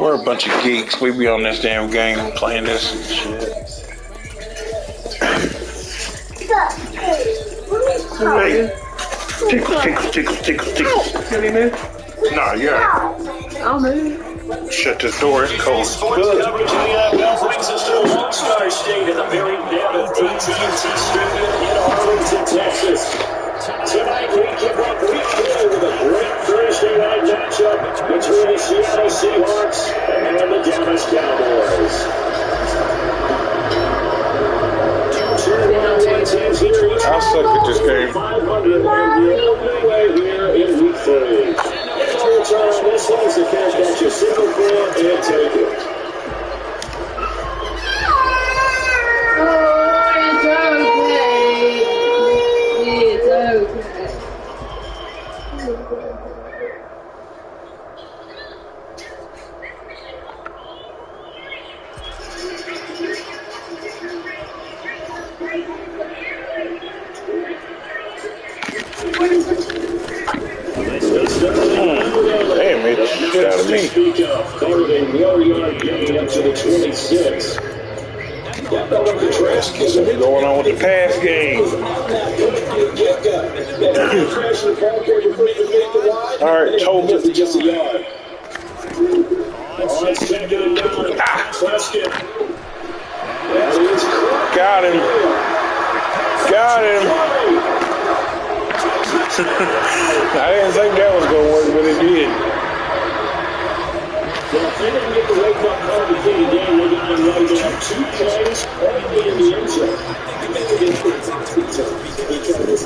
We're a bunch of geeks. We be on this damn game playing this and shit. Hey, tickle. Get in there? Nah, yeah. I'll move. Shut this door. It's cold. Sports coverage of the NFL brings us to the Lone Star State at the very mammoth AT&T Stadium in Arlington, Texas. Tonight we kick off week 4 with a great Thursday night matchup between the Seattle Seahawks and the Dallas Cowboys. I suck at this game. 500 way here in week 3. This one's the catch that you single for and take it. Oh, it's Damn, it shit out of me. Carving 1-yard gain up to the 26. Something going on with the pass game. All right, Toby. Got him. I didn't think that was going to work, but it did. Well, if they didn't get the wake up call before the game, they got him right there. 2 plays, only in the end zone. Because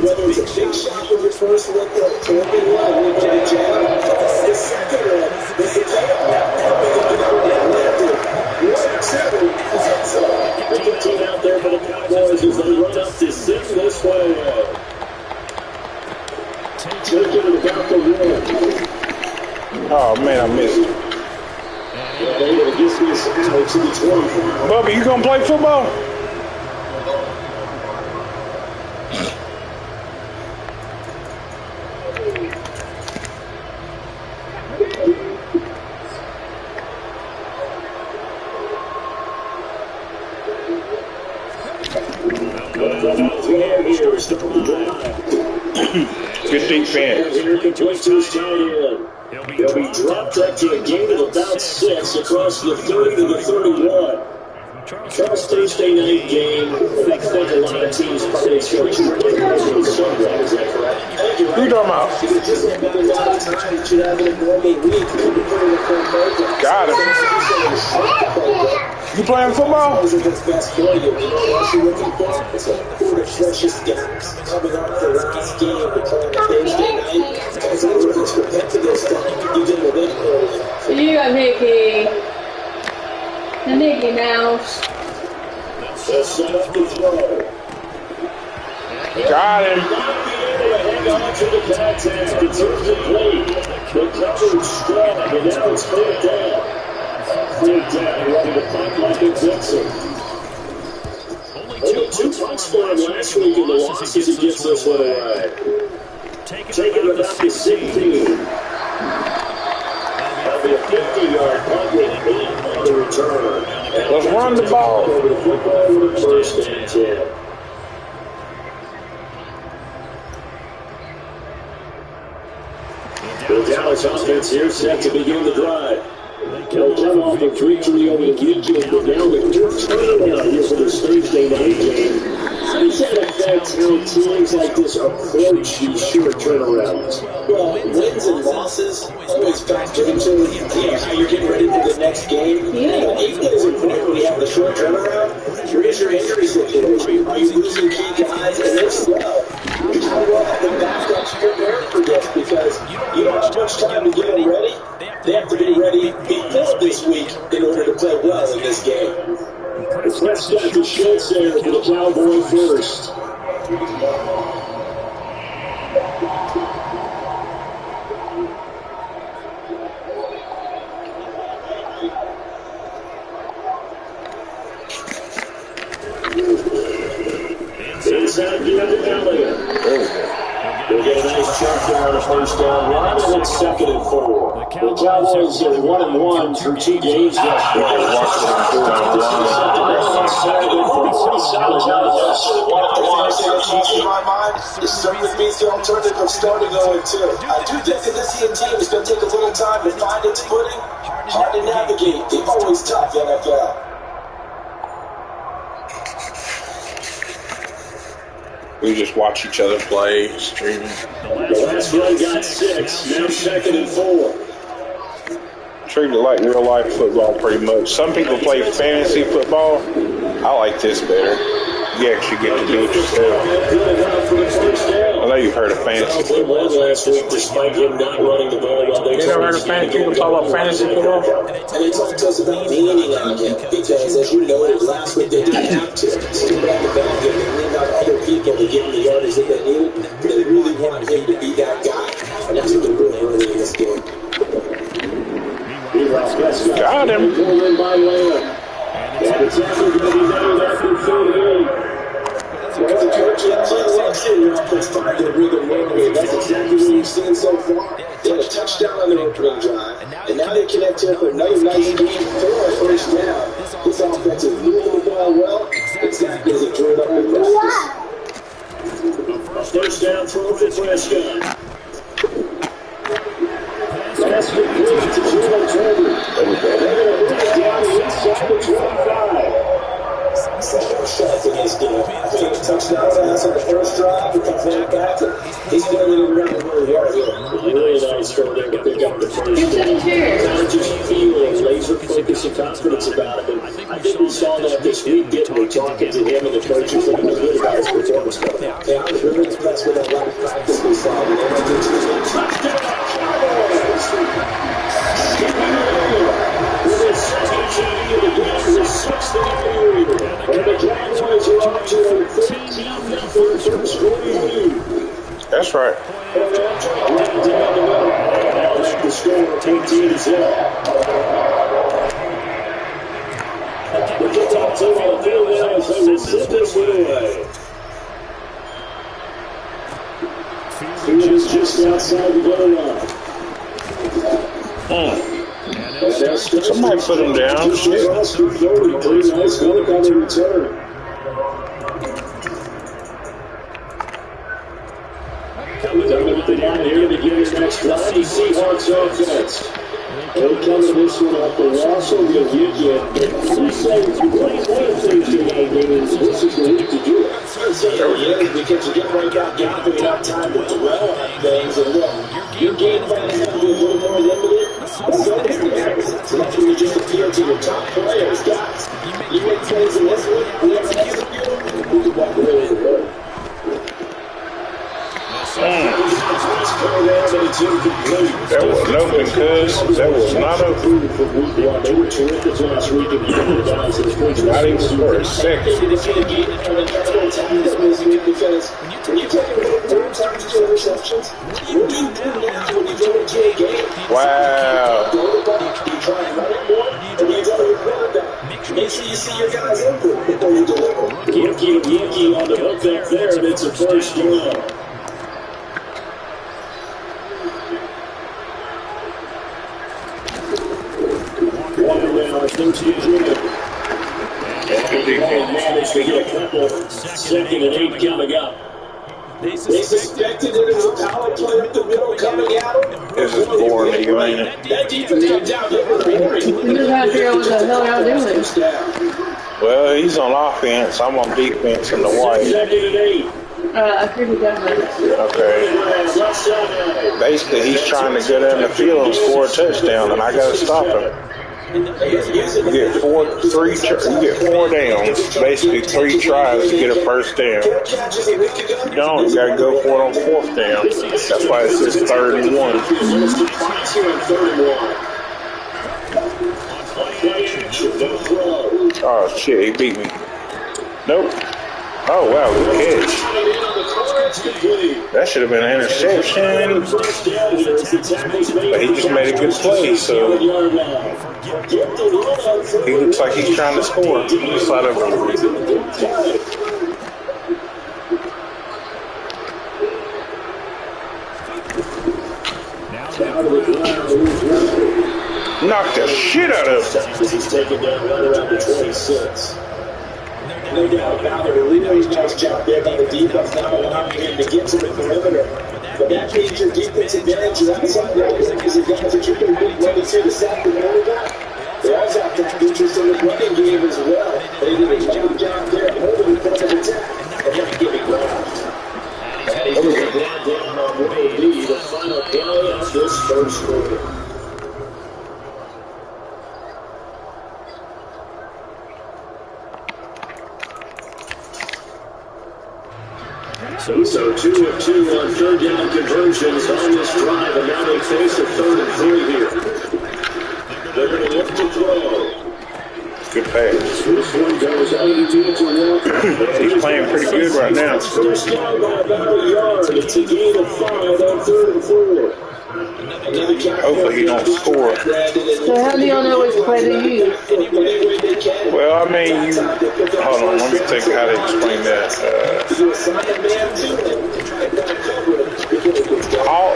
whether it's a big shot with your first look or a torpid one with the jab, the second one was the payoff. They get team out there for the Cowboys as they run up to send this way. Taking about the wall. Oh, man, I missed it. Bubby, you gonna play football? Good defense. He'll be dropped up to a gain of about 6 across the 30 to the 31. Charles Thursday night game. I think a lot of teams probably expect you to play on Sunday. Is that correct? Who you talking about? Got him. You playing football? You got Mickey. The Mickey Mouse. Got him. The coverage strong, and now it's third down. Third down, running the punt like it's Dixon. Only 2 punts for him last week in the losses. He gets this one away. Taking it about the 16. That'll be a 50-yard punt with 8 on the return. Let's run the ball. Over the football with first and 10. The Dallas offense here set to begin the drive. They'll come off a 3-3 over the weekend, but now with 4 turnover here for this Thursday night game. How does that affect how teams like this approach these short turnarounds? Well, wins and losses always factor into how you're getting ready for the next game. Yeah. Even as important when you have the short turnaround, here's your injury situation. Are you losing key guys? And if so, how well have the backups prepared for this? Because you don't have much time to get them ready. They have to be ready before this week in order to play well in this game. Let's get to Schultz there for the Cowboy first. Inside the other Elliott. They'll get a nice check there on the first down run, and it's 2nd and 4. The Cowboys are 1-1 through 2 games yesterday. Watching them do it In my mind, it certainly beats the alternative starting 0-2. I do think that this team is going to take a little time to find its footing. Hard to navigate. They've always tough, NFL. We just watch each other play, streaming. The last run got 6, now 2nd and 4. Treat it like real life football pretty much. Some people play fantasy football. I like this better. You actually get to do it yourself. I know you've heard of fantasy football. Last week, despite him not running the ball while they You never heard of fantasy? People talk about fantasy football? And they talked to us about leaning on him because, as you noted, last week they didn't have to. Stood back the back and they leaned on other people to give them the yardage that they needed. They really wanted him to be that guy. And that's what they're doing early in this game. Got him. And it's actually going to be named after 38. Well, the coach and looks in your offense find to bring them in. That's exactly what we've seen so far. They had a touchdown on their opening drive, and now they connect here for another nice game for a first down. This offense is moving the ball well, exactly as it drew it up in practice. First down throw for Prescott. Pass complete to Jalen Turner. And they're going to bring it down the inside the 25. Shots against the touchdown pass on the first drive. He comes right back. He's going to run the word here. Really nice throw there to pick up the first Who's in the chair? down. Just feeling laser focus and confidence about it. And I think we saw that this week, getting talking to him and the coaches looking good about his performance. Yeah, I was really impressed with that line of practice we saw. Touchdown, Cowboys! With his second TD of the game, his 6th of the year. And the Cowboys are up to a 13-0 first quarter lead. That's right. Right down the middle. Now the score 13-0. The kickoff team on the field now as they will send this one away. Field is just outside the goal line. Somebody put him down. Shit. Pretty nice look on the return. Coming with the line here to begin his next drive. The Seahawks offense. They come to this one off the Russell. You'll get you. We say one of the things you're going to do is this is the week to do it. Because you get right back down and have time to dwell on things. And look, your game plan is going to be a little more limited. So is the defense. So that's when you just appeal to your top players. Guys, you make plays in this one, we have to execute. We can walk away with the word. That wasn't open, cuz. That was not open. They were terrific last week. Not even for a second. Because when you take away 3 times 2 interceptions, you do now when you go to J game. Wow. You try and run it more, and you tell your quarterback. Make sure you see your guys open before you deliver. Yankee on the hook back there, and it's a first down. Managed to get a couple. 2nd and 8 coming up. They suspected that it was a power play up the middle coming at him. This is boring, you ain't it? That defense got down there with a very You're trying to figure out what the hell y'all doing. Well, he's on offense. I'm on defense in the white. 2nd and 8. I figured that much. Okay. Basically, he's trying to go down the field and score a touchdown, and I got to stop him. You get 4 downs, basically 3 tries to get a first down. You don't, you got to go for it on 4th down. That's why it says 3rd and 1. Oh shit, he beat me. Nope. Oh wow, good catch. That should have been an interception. But he just made a good play, so he looks like he's trying to score. Slide over. Knocked the shit out of him. He's taken down right around the 26. No doubt about it. A really nice job there by the defense, not allowing him to get to the perimeter. But that means your defense advantage is outside guys because the guys that you're going to be ready to the Sacramento guy. They also have to have interest in the running game as well. They did a good job there holding the point of attack and not giving ground. And he's going to grind down on what will be the final play of this first quarter. So 2 of 2 on third down conversions on this drive, and now they face a 3rd and 3 here. They're going to look to throw. Good pass. This one goes 82 to 1. He's playing pretty good right now. First down by about a yard. It's a gain of 5 on 3rd and 4. Hopefully he don't score. So how do y'all know which play to use? Well, I mean, hold on, let me think how to explain that.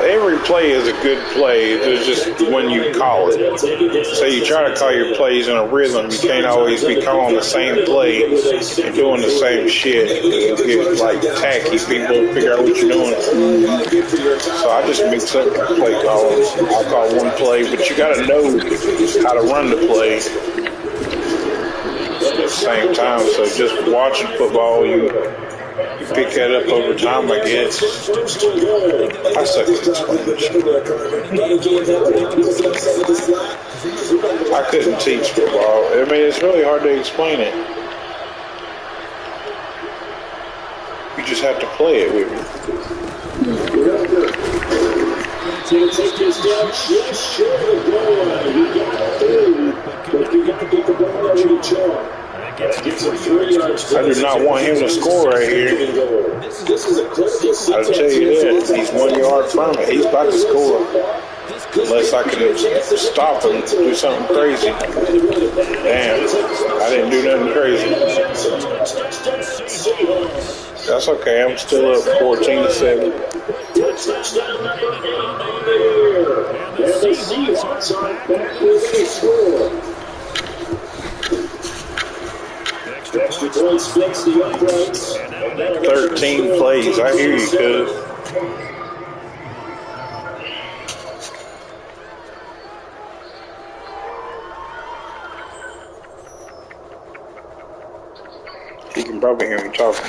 Every play is a good play. It's just when you call it. So you try to call your plays in a rhythm. You can't always be calling the same play and doing the same shit. You get like tacky. People figure out what you're doing. So I just mix up play calls. I'll call one play, but you got to know how to run the play at the same time. So just watching football, you pick that up over time, I guess. I suck at Spanish. I couldn't teach football. I mean, it's really hard to explain it. You just have to play it with me. Take this down just short of the goal line. You got 3, but you got to get the ball over the chalk. Gets him 3 yards. I do not want him to score right here. This is a close. I'll tell you that. He's 1 yard from it. He's about to score. Unless I can stop him and do something crazy. Damn. I didn't do nothing crazy. That's okay. I'm still up 14-7. Touchdown number 8 on the year. And the Seahawks are back with a score. Extra point splits the uprights. 13 plays. I hear you, cuz. You can probably hear me talking.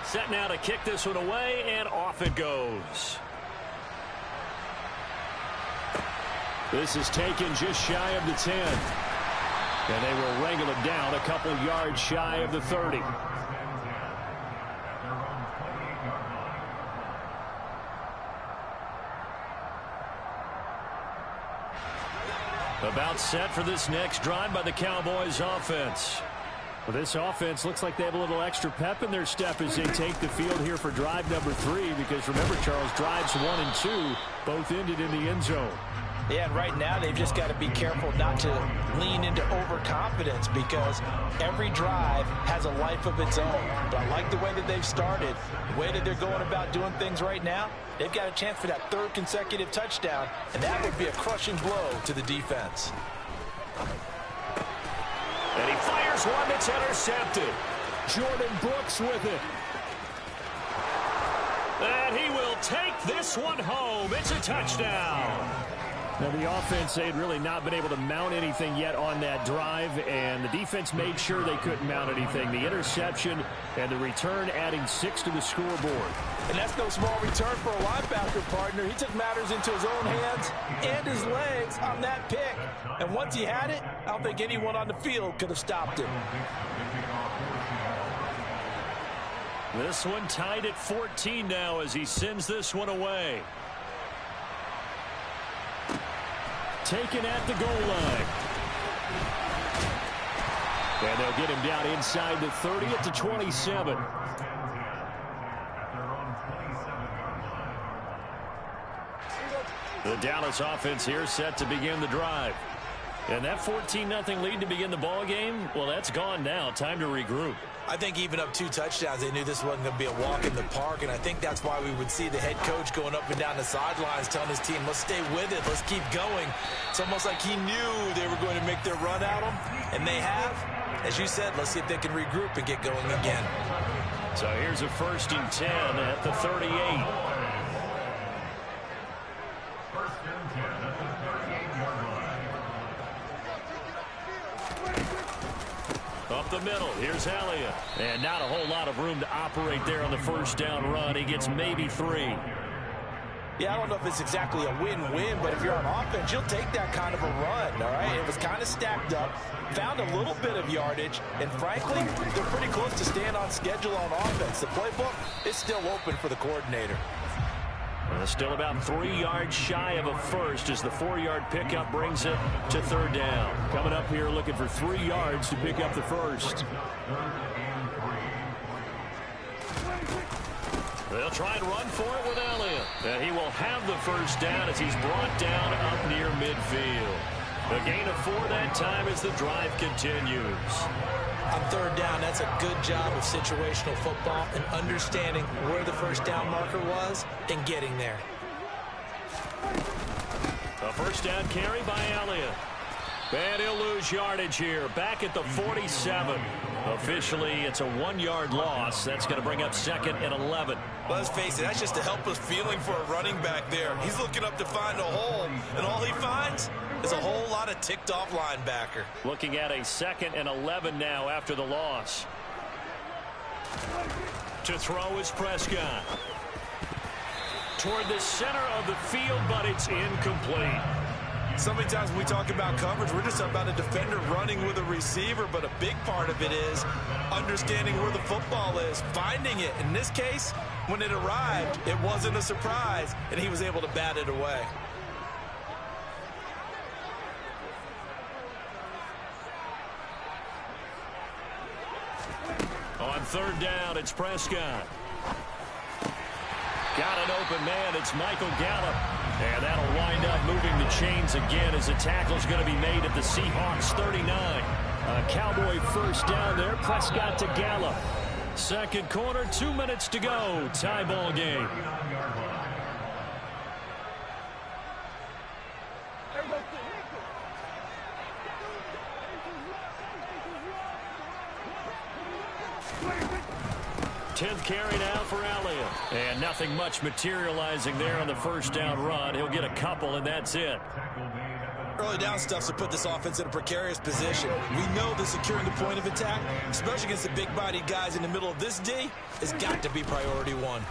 Set now to kick this one away, and off it goes. This is taken just shy of the 10. And they will wrangle it down a couple yards shy of the 30. About set for this next drive by the Cowboys offense. Well, this offense looks like they have a little extra pep in their step as they take the field here for drive number 3. Because remember, Charles, drives 1 and 2 both ended in the end zone. Yeah, and right now they've just got to be careful not to lean into overconfidence because every drive has a life of its own. But I like the way that they've started, the way that they're going about doing things right now. They've got a chance for that 3rd consecutive touchdown, and that would be a crushing blow to the defense. And he fires one that's intercepted. Jordan Brooks with it. And he will take this one home. It's a touchdown. Now, the offense, they had really not been able to mount anything yet on that drive, and the defense made sure they couldn't mount anything. The interception and the return adding 6 to the scoreboard. And that's no small return for a linebacker partner. He took matters into his own hands and his legs on that pick. And once he had it, I don't think anyone on the field could have stopped him. This one tied at 14 now as he sends this one away. Taken at the goal line. And they'll get him down inside the 30 at the 27. The Dallas offense here set to begin the drive. And that 14-0 lead to begin the ball game, well, that's gone now. Time to regroup. I think even up 2 touchdowns, they knew this wasn't going to be a walk in the park, and I think that's why we would see the head coach going up and down the sidelines telling his team, let's stay with it, let's keep going. It's almost like he knew they were going to make their run at him, and they have. As you said, let's see if they can regroup and get going again. So here's a 1st and 10 at the 38. Up the middle, here's Elliott. And not a whole lot of room to operate there on the 1st down run. He gets maybe 3. Yeah, I don't know if it's exactly a win-win, but if you're on offense, you'll take that kind of a run, all right? It was kind of stacked up, found a little bit of yardage, and frankly, they're pretty close to staying on schedule on offense. The playbook is still open for the coordinator. Well, still about 3 yards shy of a first as the 4-yard pickup brings it to 3rd down. Coming up here looking for 3 yards to pick up the first. They'll try and run for it with Elliott. And he will have the 1st down as he's brought down up near midfield. A gain of 4 that time as the drive continues. On 3rd down, that's a good job of situational football and understanding where the 1st down marker was and getting there. A 1st down carry by Elliott. And he'll lose yardage here. Back at the 47. Officially, it's a 1-yard loss. That's going to bring up 2nd and 11. Well, let's face it, that's just a helpless feeling for a running back there. He's looking up to find a hole, and all he finds is a whole lot of ticked-off linebacker. Looking at a 2nd and 11 now after the loss. To throw is Prescott. Toward the center of the field, but it's incomplete. So many times when we talk about coverage, we're just about a defender running with a receiver, but a big part of it is understanding where the football is, finding it. In this case, when it arrived, it wasn't a surprise, and he was able to bat it away. On 3rd down, it's Prescott. Got an open man. It's Michael Gallup. And that'll wind up moving the chains again as the tackle's going to be made at the Seahawks 39. A Cowboy 1st down there. Prescott to Gallup. 2nd quarter, 2 minutes to go. Tie ball game. Tenth carry now for Elliott. And nothing much materializing there on the 1st down run. He'll get a couple, and that's it. Early down stuff's to put this offense in a precarious position. We know that securing the point of attack, especially against the big-bodied guys in the middle of this D, has got to be priority 1.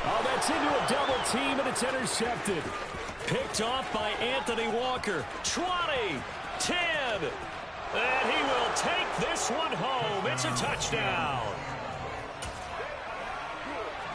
Oh, that's into a double team, and it's intercepted. Picked off by Anthony Walker. 20, 10. And he will take this one home. It's a touchdown.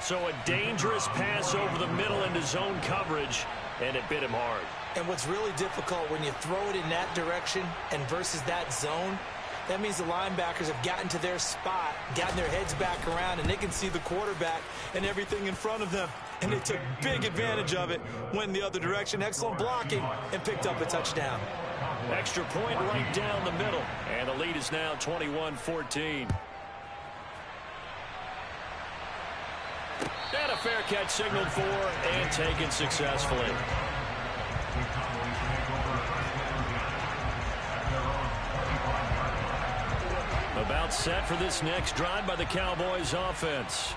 So a dangerous pass over the middle into zone coverage, and it bit him hard. And what's really difficult when you throw it in that direction and versus that zone, that means the linebackers have gotten to their spot, gotten their heads back around, and they can see the quarterback and everything in front of them. And they took big advantage of it, went in the other direction, excellent blocking, and picked up a touchdown. Extra point right down the middle. And the lead is now 21-14. And a fair catch signaled for and taken successfully. About set for this next drive by the Cowboys offense.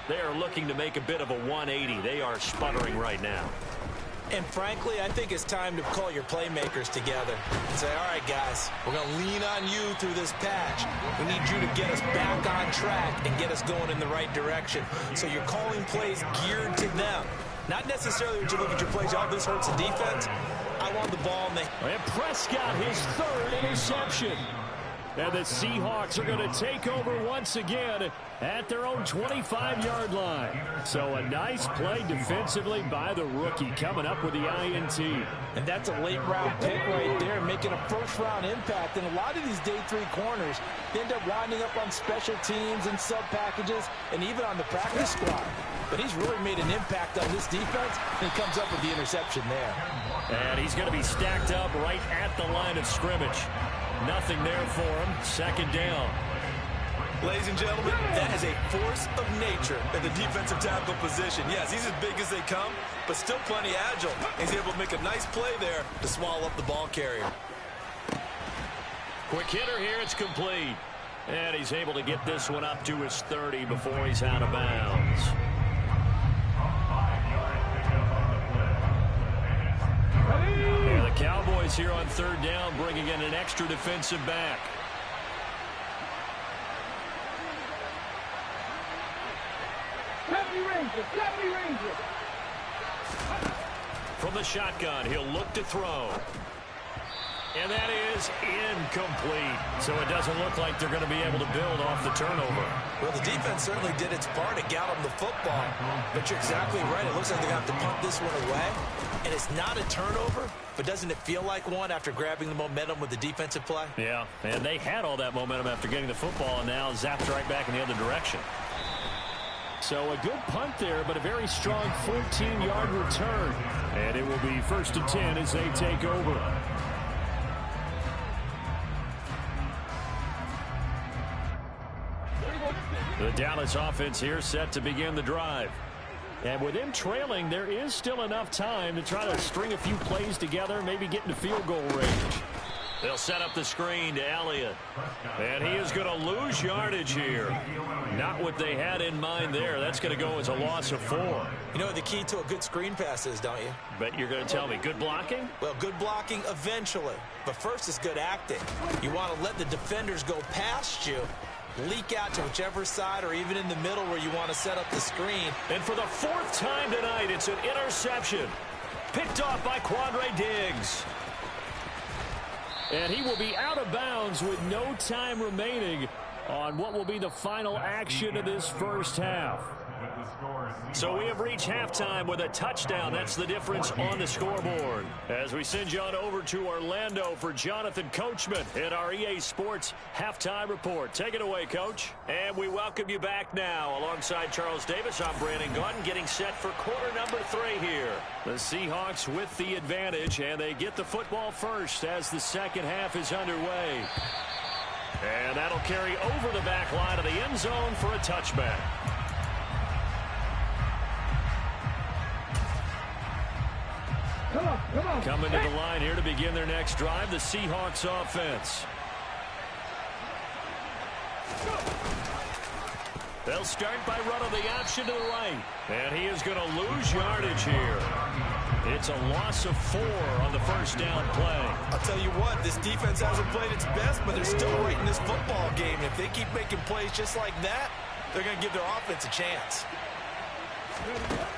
They are looking to make a bit of a 180. They are sputtering right now. And frankly, I think it's time to call your playmakers together and say, all right, guys, we're going to lean on you through this patch. We need you to get us back on track and get us going in the right direction. So you're calling plays geared to them. Not necessarily when you look at your plays, oh, this hurts the defense. I want the ball. And Prescott, his 3rd interception. And the Seahawks are going to take over once again at their own 25-yard line. So a nice play defensively by the rookie coming up with the INT. And that's a late-round pick right there, making a first-round impact. And a lot of these day 3 corners end up winding up on special teams and sub-packages and even on the practice squad. But he's really made an impact on this defense, and he comes up with the interception there. And he's going to be stacked up right at the line of scrimmage. Nothing there for him. Second down. Ladies and gentlemen, that is a force of nature at the defensive tackle position. Yes, he's as big as they come, but still plenty agile. He's able to make a nice play there to swallow up the ball carrier. Quick hitter here. It's complete. And he's able to get this one up to his 30 before he's out of bounds. And the Cowboys here on third down, bringing in an extra defensive back. From the shotgun, he'll look to throw. And that is incomplete. So it doesn't look like they're going to be able to build off the turnover. Well, the defense certainly did its part to get them the football. But you're exactly right. It looks like they're going to have to punt this one away. And it's not a turnover, but doesn't it feel like one after grabbing the momentum with the defensive play? Yeah, and they had all that momentum after getting the football and now zapped right back in the other direction. So a good punt there, but a very strong 14-yard return. And it will be 1st and 10 as they take over. The Dallas offense here set to begin the drive. And with them trailing, there is still enough time to try to string a few plays together, maybe get into field goal range. They'll set up the screen to Elliott. And he is going to lose yardage here. Not what they had in mind there. That's going to go as a loss of 4. You know what the key to a good screen pass is, don't you? But you're going to tell me, good blocking? Well, good blocking eventually. But first is good acting. You want to let the defenders go past you, leak out to whichever side or even in the middle where you want to set up the screen. And for the 4th time tonight, it's an interception. Picked off by Quandre Diggs. And he will be out of bounds with no time remaining on what will be the final action of this first half. So we have reached halftime with a touchdown. That's the difference on the scoreboard. As we send you on over to Orlando for Jonathan Coachman in our EA Sports Halftime Report. Take it away, Coach. And we welcome you back now. Alongside Charles Davis, I'm Brandon Gaudin, getting set for quarter number 3 here. The Seahawks with the advantage, and they get the football first as the second half is underway. And that'll carry over the back line of the end zone for a touchback. Coming to the line here to begin their next drive, the Seahawks offense. They'll start by running the option to the right. And he is going to lose yardage here. It's a loss of 4 on the first down play. I'll tell you what, this defense hasn't played its best, but they're still right in this football game. If they keep making plays just like that, they're going to give their offense a chance.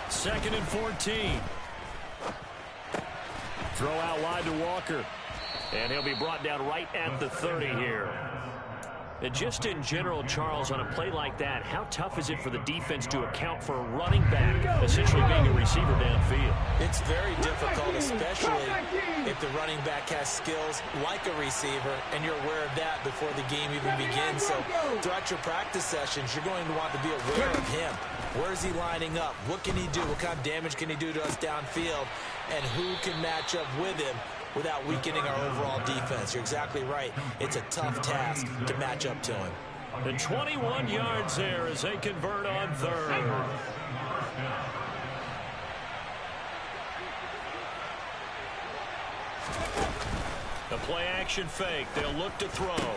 2nd and 14. Throw out wide to Walker. And he'll be brought down right at the 30 here. And just in general, Charles, on a play like that, how tough is it for the defense to account for a running back essentially being a receiver downfield? It's very difficult, especially if the running back has skills like a receiver, and you're aware of that before the game even begins. So throughout your practice sessions, you're going to want to be aware of him. Where is he lining up? What can he do? What kind of damage can he do to us downfield? And who can match up with him without weakening our overall defense? You're exactly right. It's a tough task to match up to him. And 21 yards there as they convert on 3rd. The play action fake. They'll look to throw.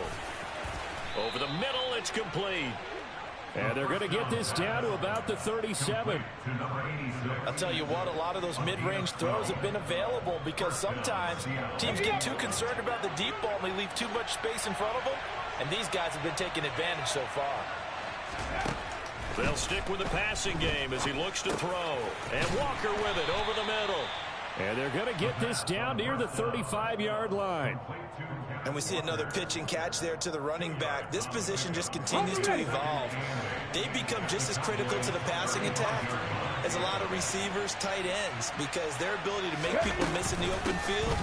Over the middle, it's complete. And they're going to get this down to about the 37. I'll tell you what, a lot of those mid-range throws have been available because sometimes teams get too concerned about the deep ball and they leave too much space in front of them. And these guys have been taking advantage so far. They'll stick with the passing game as he looks to throw. And Walker with it over the middle. And they're going to get this down near the 35-yard line. And we see another pitch and catch there to the running back. This position just continues to evolve. They become just as critical to the passing attack as a lot of receivers, tight ends, because their ability to make people miss in the open field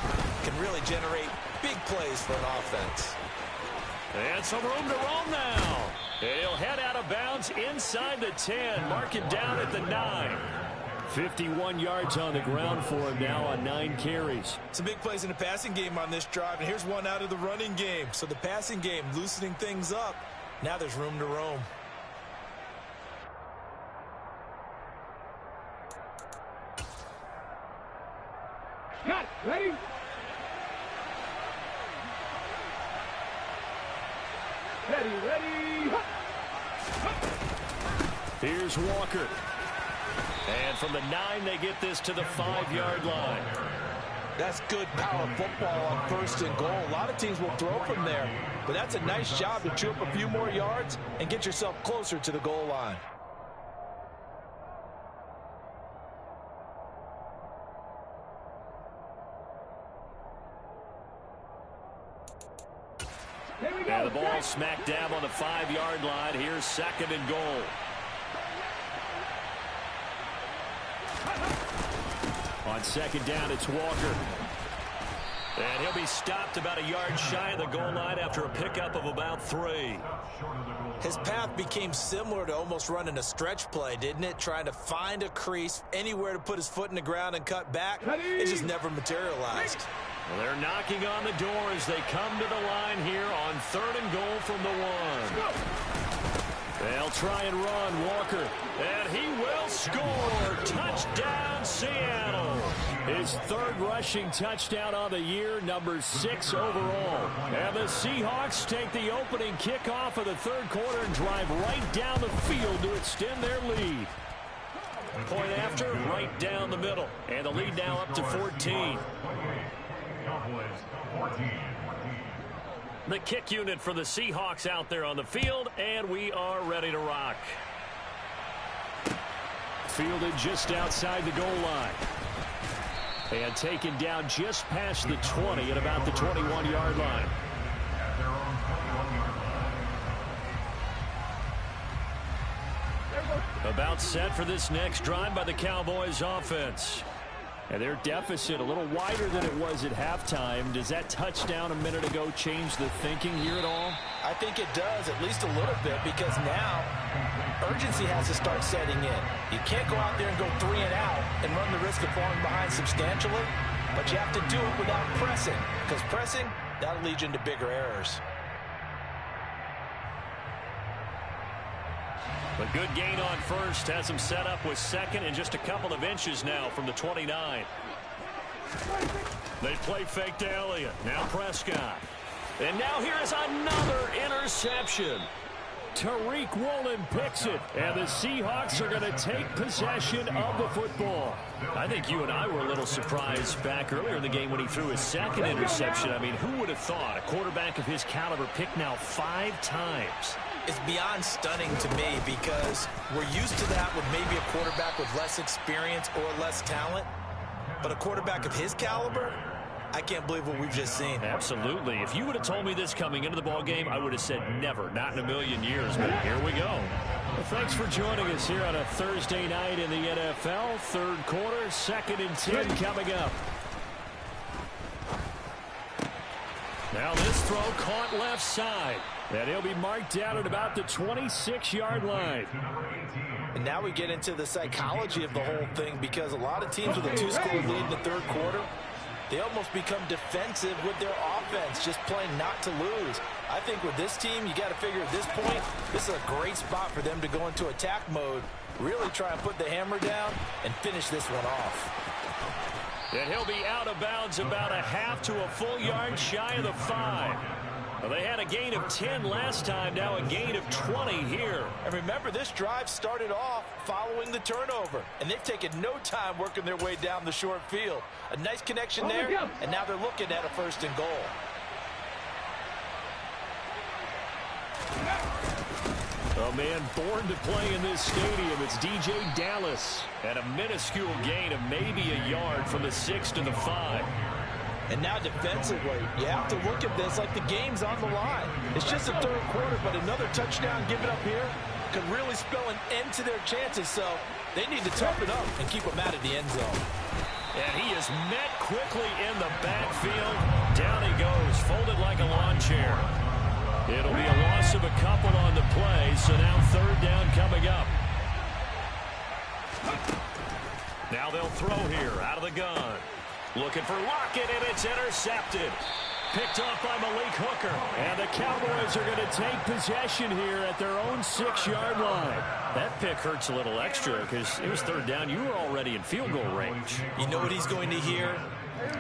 can really generate big plays for an offense. And some room to roam now. And he'll head out of bounds inside the 10. Mark it down at the 9. 51 yards on the ground for him now on 9 carries. Some big plays in the passing game on this drive, and here's one out of the running game. So the passing game loosening things up. Now there's room to roam. Cut. Ready? Ready. Here's Walker. And from the 9, they get this to the 5-yard line. That's good power football on 1st and goal. A lot of teams will throw from there, but that's a nice job to chew up a few more yards and get yourself closer to the goal line. And the ball smack dab on the 5-yard line. Here's 2nd and goal. On 2nd down, it's Walker. And he'll be stopped about a yard shy of the goal line after a pickup of about 3. His path became similar to almost running a stretch play, didn't it? Trying to find a crease, anywhere to put his foot in the ground and cut back. It just never materialized. Well, they're knocking on the door as they come to the line here on 3rd and goal from the 1. They'll try and run Walker, and he will score. Touchdown, Seattle. His 3rd rushing touchdown on the year, number 6 overall. And the Seahawks take the opening kickoff of the 3rd quarter and drive right down the field to extend their lead. Point after, right down the middle. And the lead now up to 14. The kick unit for the Seahawks out there on the field, and we are ready to rock. Fielded just outside the goal line. And taken down just past the 20 at about the 21-yard line. About set for this next drive by the Cowboys offense. And their deficit a little wider than it was at halftime. Does that touchdown a minute ago change the thinking here at all? I think it does, at least a little bit, because now urgency has to start setting in. You can't go out there and go 3 and out and run the risk of falling behind substantially, but you have to do it without pressing, because pressing, that'll lead you into bigger errors. A good gain on 1st has him set up with 2nd and just a couple of inches now from the 29. They play fake to Elliott. Now Prescott. And now here is another interception. Tariq Woolen picks it, and the Seahawks are going to take possession of the football. I think you and I were a little surprised back earlier in the game when he threw his 2nd interception. I mean, who would have thought a quarterback of his caliber picked now 5 times? It's beyond stunning to me because we're used to that with maybe a quarterback with less experience or less talent. But a quarterback of his caliber, I can't believe what we've just seen. Absolutely. If you would have told me this coming into the ball game, I would have said never, not in a million years. But here we go. Well, thanks for joining us here on a Thursday night in the NFL. 3rd quarter, 2nd and 10 coming up. Now this throw caught left side. And he'll be marked down at about the 26-yard line. And now we get into the psychology of the whole thing, because a lot of teams with a 2-score lead in the 3rd quarter, they almost become defensive with their offense, just playing not to lose. I think with this team, you got to figure at this point, this is a great spot for them to go into attack mode, really try and put the hammer down and finish this one off. And he'll be out of bounds about a half to a full yard shy of the 5. Well, they had a gain of 10 last time, now a gain of 20 here. And remember, this drive started off following the turnover, and they've taken no time working their way down the short field. A nice connection there, and now they're looking at a 1st and goal. A man born to play in this stadium. It's DJ Dallas at a minuscule gain of maybe a yard from the 6 to the 5. And now defensively, you have to look at this like the game's on the line. It's just the third quarter, but another touchdown given up here could really spell an end to their chances. So they need to toughen up and keep them out of the end zone. And he is met quickly in the backfield. Down he goes, folded like a lawn chair. It'll be a loss of a couple on the play, so now third down coming up. Now they'll throw here out of the gun. Looking for Lockett, and it's intercepted. Picked off by Malik Hooker. And the Cowboys are going to take possession here at their own 6-yard line. That pick hurts a little extra because it was third down. You were already in field goal range. You know what he's going to hear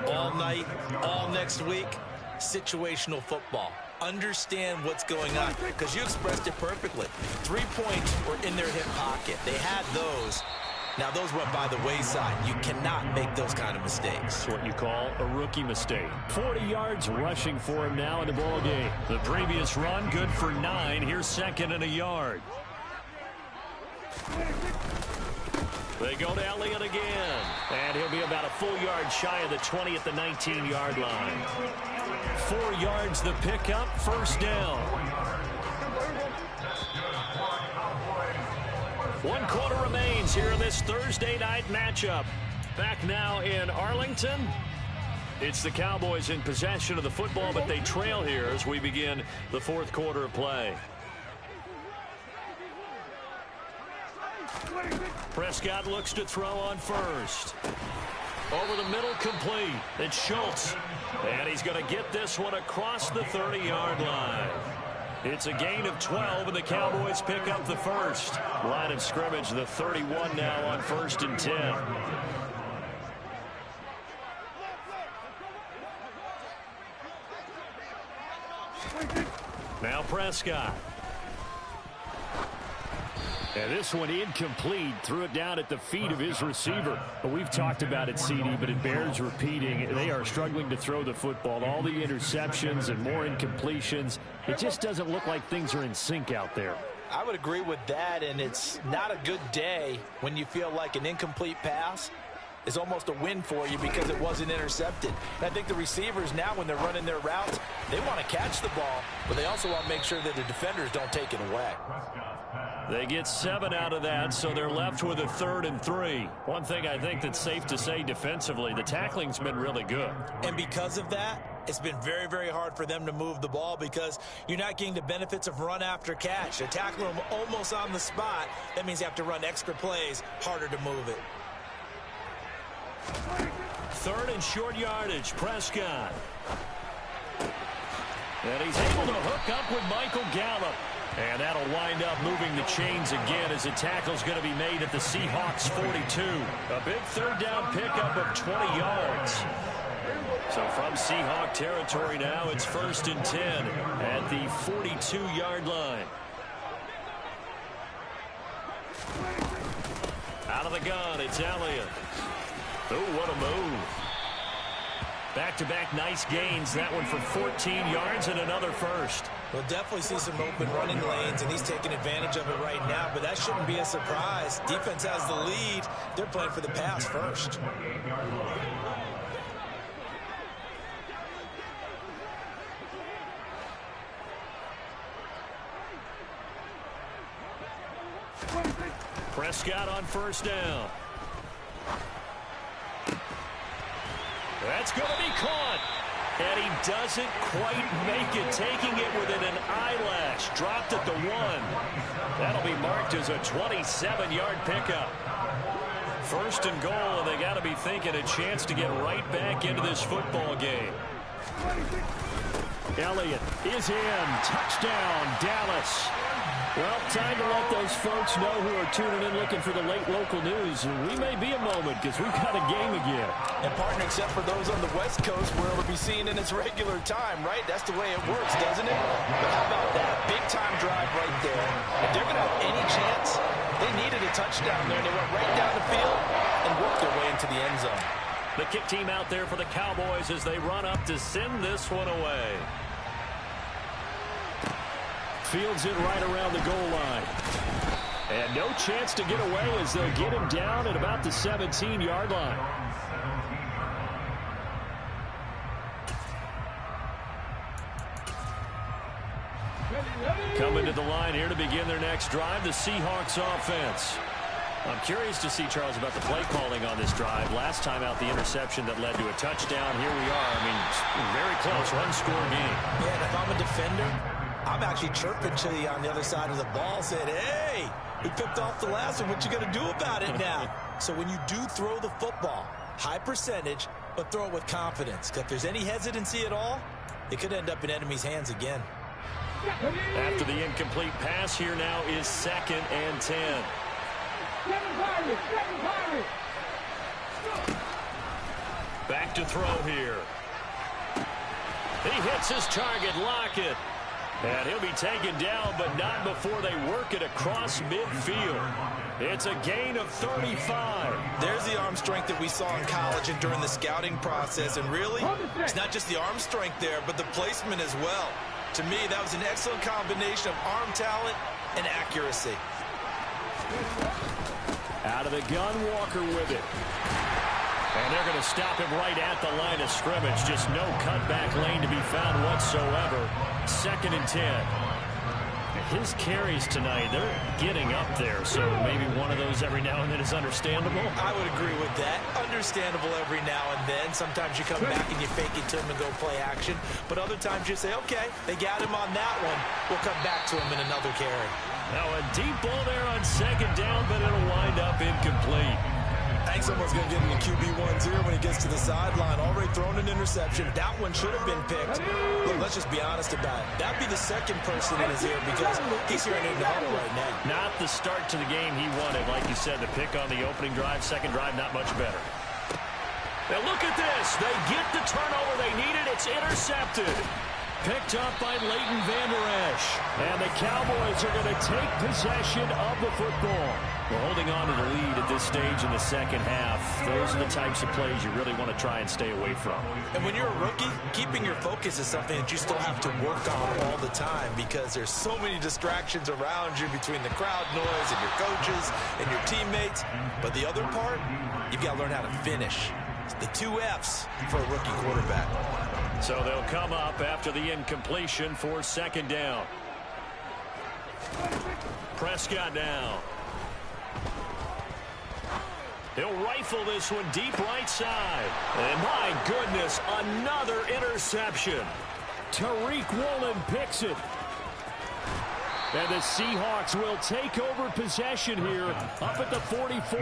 all night, all next week? Situational football. Understand what's going on, because you expressed it perfectly. 3 points were in their hip pocket. They had those. Now, those went by the wayside. You cannot make those kind of mistakes. It's what you call a rookie mistake. 40 yards rushing for him now in the ball game. The previous run, good for 9. Here's second and a yard. They go to Elliott again. And he'll be about a full yard shy of the 20 at the 19-yard line. 4 yards the pickup, first down. 1 quarter remains here in this Thursday night matchup. Back now in Arlington. It's the Cowboys in possession of the football, but they trail here as we begin the fourth quarter of play. Prescott looks to throw on first. Over the middle, complete. It's Schultz. And he's going to get this one across the 30-yard line. It's a gain of 12, and the Cowboys pick up the first. Line of scrimmage, the 31 now on 1st and 10. Now Prescott. And this one incomplete. Threw it down at the feet of his receiver. But we've talked about it, CD, but it bears repeating. They are struggling to throw the football. All the interceptions and more incompletions. It just doesn't look like things are in sync out there. I would agree with that, and it's not a good day when you feel like an incomplete pass is almost a win for you because it wasn't intercepted. And I think the receivers now, when they're running their routes, they want to catch the ball, but they also want to make sure that the defenders don't take it away. They get 7 out of that, so they're left with a 3rd and 3. One thing I think that's safe to say defensively, the tackling's been really good. And because of that, it's been very, very hard for them to move the ball because you're not getting the benefits of run after catch. They tackle them almost on the spot. That means you have to run extra plays, harder to move it. 3rd and short yardage, Prescott. And he's able to hook up with Michael Gallup. And that'll wind up moving the chains again as a tackle's going to be made at the Seahawks 42. A big third down pickup of 20 yards. So from Seahawk territory now, it's 1st and 10 at the 42-yard line. Out of the gun, it's Elliott. Oh, what a move. Back-to-back nice gains. That one for 14 yards and another first. We'll definitely see some open running lanes, and he's taking advantage of it right now, but that shouldn't be a surprise. Defense has the lead. They're playing for the pass first. Prescott on first down. That's going to be caught. And he doesn't quite make it, taking it within an eyelash. Dropped at the 1. That'll be marked as a 27-yard pickup. 1st and goal, and they got to be thinking a chance to get right back into this football game. Elliott is in. Touchdown, Dallas. Well, time to let those folks know who are tuning in looking for the late local news. We may be a moment because we've got a game again. And partner, except for those on the West Coast where it'll be seen in its regular time, right? That's the way it works, doesn't it? But how about that? Big time drive right there. If they're going to have any chance, they needed a touchdown there. They went right down the field and worked their way into the end zone. The kick team out there for the Cowboys as they run up to send this one away. Fields it right around the goal line. And no chance to get away as they'll get him down at about the 17-yard line. Coming to the line here to begin their next drive, the Seahawks offense. I'm curious to see, Charles, about the play calling on this drive. Last time out, the interception that led to a touchdown. Here we are. I mean, very close, one-score game. Yeah, and if I'm a defender, I'm actually chirping to you on the other side of the ball, saying, hey, we picked off the last one. What you going to do about it now? So when you do throw the football, high percentage, but throw it with confidence. Because if there's any hesitancy at all, it could end up in enemy's hands again. After the incomplete pass, here now is 2nd and 10. Back to throw here. He hits his target, Lockett. And he'll be taken down, but not before they work it across midfield. It's a gain of 35. There's the arm strength that we saw in college and during the scouting process. And really, it's not just the arm strength there, but the placement as well. To me, that was an excellent combination of arm talent and accuracy. Out of the gun, Walker with it. And they're going to stop him right at the line of scrimmage. Just no cutback lane to be found whatsoever. 2nd and 10. His carries tonight, they're getting up there. So maybe one of those every now and then is understandable. I would agree with that. Understandable every now and then. Sometimes you come back and you fake it to him and go play action. But other times you say, okay, they got him on that one. We'll come back to him in another carry. Now a deep ball there on 2nd down, but it'll wind up incomplete. I think someone's going to get into QB1-0 when he gets to the sideline. Already thrown an interception. That one should have been picked. Look, let's just be honest about it. That'd be the second person in his ear because he's hearing it in the huddle right now. Not the start to the game he wanted. Like you said, the pick on the opening drive, second drive, not much better. Now look at this. They get the turnover they needed. It's intercepted. Picked up by Leighton Vander Esch. And the Cowboys are going to take possession of the football. We're holding on to the lead at this stage in the second half. Those are the types of plays you really want to try and stay away from. And when you're a rookie, keeping your focus is something that you still have to work on all the time because there's so many distractions around you between the crowd noise and your coaches and your teammates. But the other part, you've got to learn how to finish. It's the 2 F's for a rookie quarterback. So they'll come up after the incompletion for 2nd down. Prescott down. He'll rifle this one deep right side. And my goodness, another interception. Tariq Woolen picks it. And the Seahawks will take over possession here up at the 44.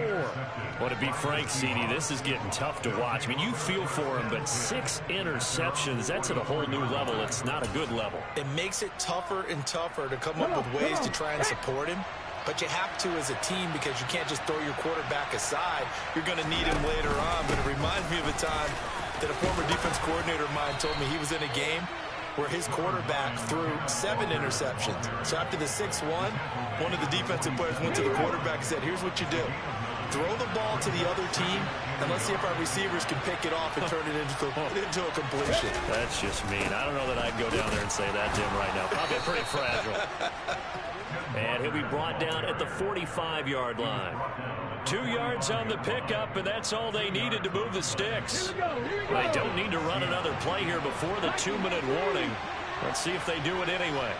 Well, to be frank, CD, this is getting tough to watch. I mean, you feel for him, but 6 interceptions, that's at a whole new level. It's not a good level. It makes it tougher and tougher to come up with ways to try and support him. But you have to as a team because you can't just throw your quarterback aside. You're going to need him later on. But it reminds me of a time that a former defense coordinator of mine told me he was in a game where his quarterback threw 7 interceptions. So after the 6-1, one of the defensive players went to the quarterback and said, here's what you do. Throw the ball to the other team, and let's see if our receivers can pick it off and turn it into a completion. That's just mean. I don't know that I'd go down there and say that to him right now. Probably pretty fragile. And he'll be brought down at the 45-yard line. 2 yards on the pickup, and that's all they needed to move the sticks. They don't need to run another play here before the 2-minute warning. Let's see if they do it anyway.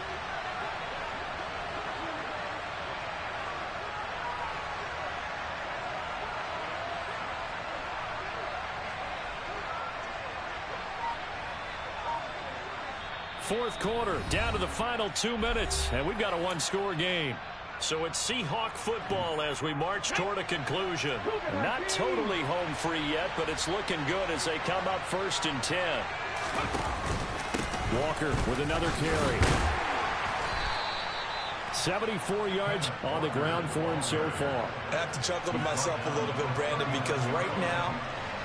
Fourth quarter, down to the final 2 minutes, and we've got a 1-score game. So it's Seahawk football as we march toward a conclusion. Not totally home free yet, but it's looking good as they come up 1st and 10. Walker with another carry. 74 yards on the ground for him so far. I have to chuckle to myself a little bit, Brandon, because right now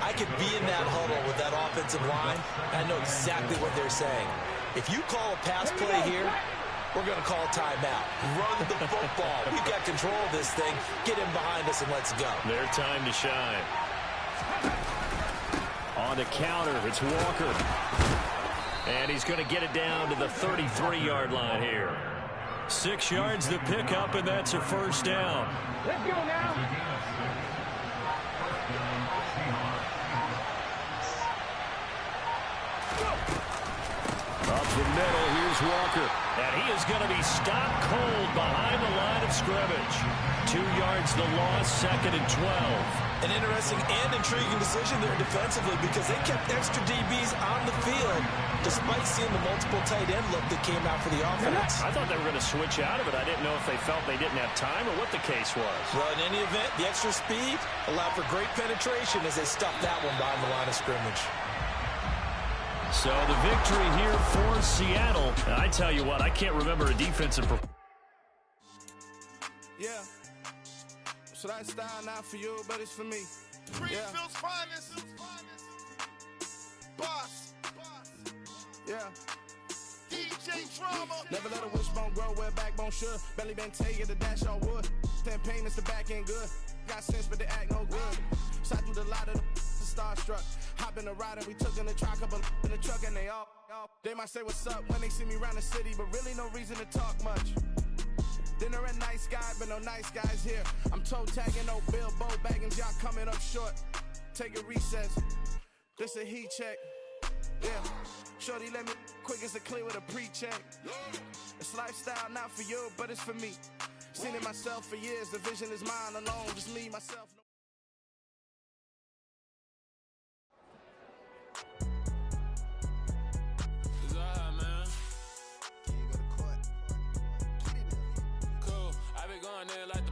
I could be in that huddle with that offensive line, and I know exactly what they're saying. If you call a pass play here, we're going to call timeout. Run the football. We've got control of this thing. Get in behind us and let's go. Their time to shine. On the counter, it's Walker. And he's going to get it down to the 33-yard line here. 6 yards the pickup, and that's a first down. Let's go now. Up the middle, here's Walker. And he is going to be stopped cold behind the line of scrimmage. 2 yards the loss, 2nd and 12. An interesting and intriguing decision there defensively because they kept extra DBs on the field despite seeing the multiple tight end look that came out for the offense. I thought they were going to switch out of it. I didn't know if they felt they didn't have time or what the case was. Well, in any event, the extra speed allowed for great penetration as they stuffed that one behind the line of scrimmage. So the victory here for Seattle. And I tell you what, I can't remember a defensive performance. Yeah. So that style not for you, but it's for me. Greenfield's finest. Boss. Yeah. DJ Drama. Never let a wishbone grow where a backbone should. Belly been taken to dash on wood. Then pain is the back end good. Got sense, but they act no good. So I do the lot of the starstruck. Hop in the ride and we took in the truck up in the truck and they all. They might say what's up when they see me around the city, but really no reason to talk much. Dinner a nice guy, but no nice guys here. I'm toe tagging, no Bilbo bagging, y'all coming up short. Take a recess. This a heat check. Yeah. Shorty let me quick as a clear with a pre-check. It's lifestyle not for you, but it's for me. Seen it myself for years. The vision is mine alone. Just me, myself. It's alright, man. Cool. I been going there like the